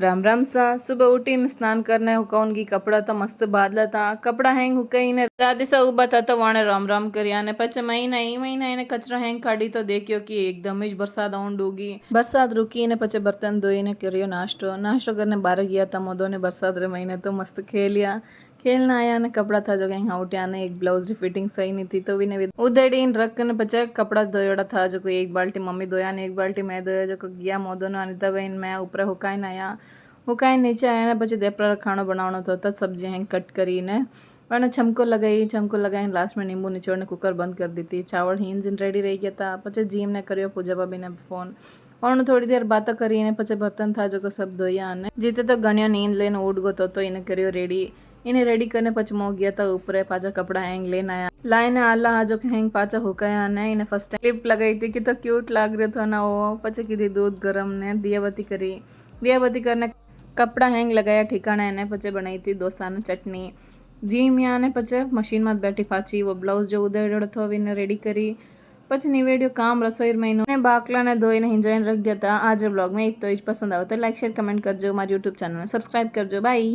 राम राम सा। सुबह उठीने स्नान करने हुकाऊंगी कपड़ा तो मस्त बादला था। कपड़ा हैंग हुकाईने दादी सा उभा था तो वाणे राम राम કર્યા અને પછી મહિના એને કચરો હેંગ કાઢી તો દેખ્યો કે એકદમ જ વરસાદ ઊંડુગી વરસાદ રૂકીને પછી બર્તન ધોઈને કર્યો નાસ્તો કરીને બહાર ગયા હતા મોદોને વરસાદ રે મહિને તો મસ્ત खेलना आया ने कपड़ा था जो कहीं उठ्या ने एक ब्लाउज की फिटिंग सही नहीं थी तो भी ने उधेड़ीन रख ने पचे कपड़ा धोयोड़ा था जो कोई एक बाल्टी मम्मी धोया ने एक बाल्टी मैं धोया जो गया मोदो ने अनिता बहन मैं ऊपर हुकाईने आया हुकाईने नीचे आया ने પછી દેપરા ખાણો બનાવવાનો હતો તો સબ્જી અહીં કટ કરીને અને છમકો લગાવીને લાસ્ટ में नींबू निचोड़ने कुकर बंद कर दी थी। चावल हींजिन रेडी रही गया था। પછી જીમ ને કર્યો પૂજા ભાભી ને ફોન और थोड़ी देर बात કરીને પછી બર્તન था जो सब धोया અને જીતે તો ગણ્યો નીંદ લઈને ઉડ ગયો તો એને કર્યો રેડી इन्हें रेडी करने पच मो गया था ऊपर पाचा कपड़ा हैंग लेना आया लाइने आला जो हैंग पाचा हुकाया ने इन्हें फर्स्ट टाइम क्लिप लगाई थी कि तो क्यूट लाग रहा था ना वो पचे की दूध गरम ने दियाबत्ती करने कपड़ा हैंग लगाया ठिकाना ने पचे बनाई थी डोसा ने चटनी जी मियाँ ने पचे मशीन में बैठी पाची वो ब्लाउज जो उधेड़ो थो इन्हें रेडी करी પછી નિવેડ્યો કામ રસોઈ મહિનો ને બાકલાને ધોઈને હિંજાઈને રખ દેતા। આજે બ્લોગ में एक तो पसंद आओ तो लाइक शेयर कमेंट करजो। हमारी यूट्यूब चैनल सब्सक्राइब करजो। बाय।